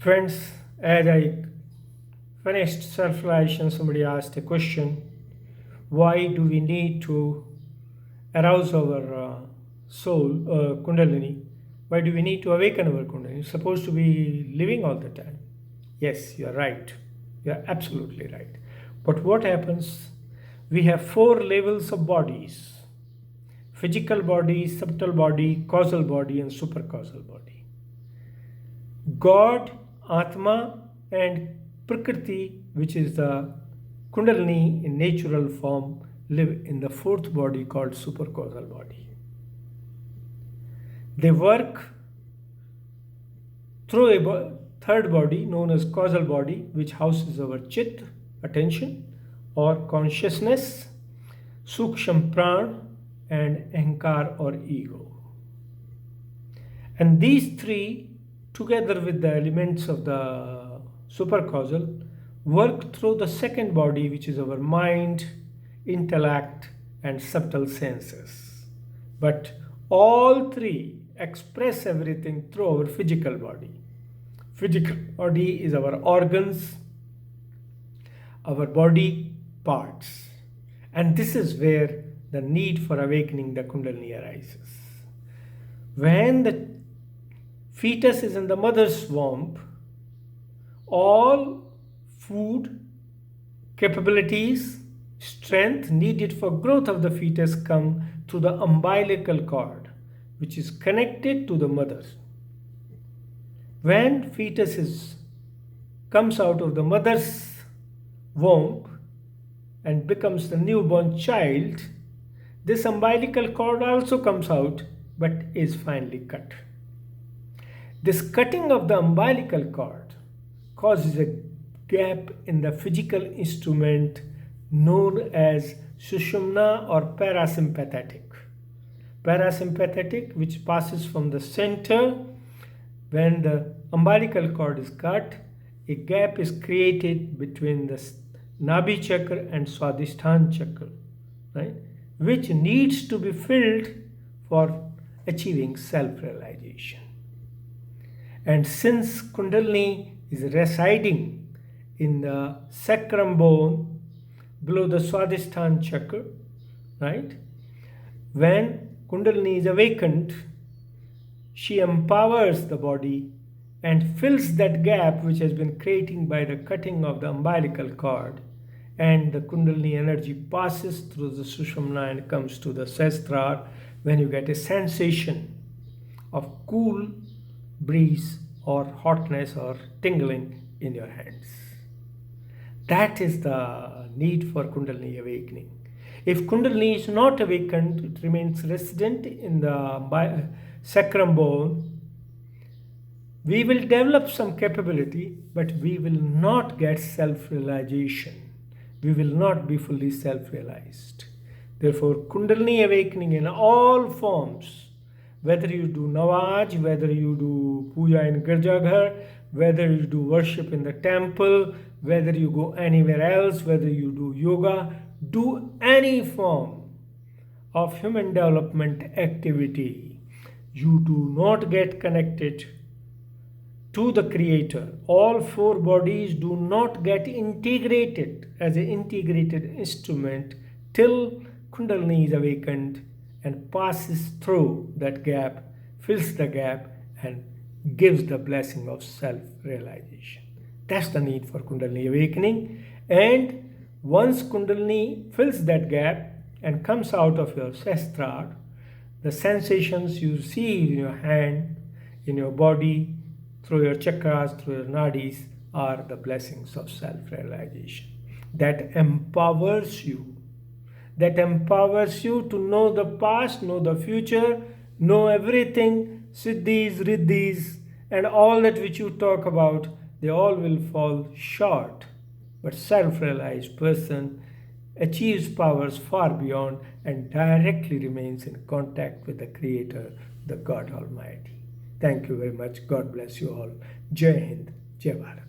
Friends, as I finished self-realization, somebody asked a question: why do we need to arouse our soul, kundalini? Why do we need to awaken our kundalini? It's supposed to be living all the time. Yes, you're right. You're absolutely right. But what happens? We have four levels of bodies: physical body, subtle body, causal body, and supercausal body. God, Atma, and Prakriti, which is the Kundalini in natural form, live in the fourth body called supercausal body. They work through a third body known as causal body, which houses our chit, attention, or consciousness, suksham pran, and ahankar or ego. And these three, together with the elements of the supercausal, work through the second body, which is our mind, intellect, and subtle senses. But all three express everything through our physical body. Physical body is our organs, our body parts. And this is where the need for awakening the Kundalini arises. When the fetus is in the mother's womb, all food, capabilities, strength needed for growth of the fetus come through the umbilical cord, which is connected to the mother. When fetus comes out of the mother's womb and becomes the newborn child, this umbilical cord also comes out but is finally cut. This cutting of the umbilical cord causes a gap in the physical instrument known as sushumna or parasympathetic. Parasympathetic, which passes from the center. When the umbilical cord is cut, a gap is created between the Nabhi chakra and Swadhisthana chakra, right? Which needs to be filled for achieving self-realization. And since Kundalini is residing in the sacrum bone below the Swadhisthana chakra, right? When Kundalini is awakened, she empowers the body and fills that gap which has been created by the cutting of the umbilical cord, and the Kundalini energy passes through the Sushumna and comes to the Sahasrara, when you get a sensation of cool breeze or hotness or tingling in your hands. That is the need for Kundalini awakening. If Kundalini is not awakened, it remains resident in the sacrum bone. We will develop some capability, but we will not get self-realization. We will not be fully self-realized. Therefore, Kundalini awakening in all forms, whether you do Nawaj, whether you do puja in Girjaghar, whether you do worship in the temple, whether you go anywhere else, whether you do yoga, do any form of human development activity, you do not get connected to the Creator. All four bodies do not get integrated as an integrated instrument till Kundalini is awakened and passes through that gap, fills the gap, and gives the blessing of self-realization. That's the need for Kundalini awakening. And once Kundalini fills that gap and comes out of your Sahasrara, the sensations you see in your hand, in your body, through your chakras, through your nadis, are the blessings of self-realization. That empowers you. That empowers you to know the past, know the future, know everything, siddhis, riddhis, and all that which you talk about, they all will fall short. But self-realized person achieves powers far beyond and directly remains in contact with the Creator, the God Almighty. Thank you very much. God bless you all. Jai Hind, Jai Bharat.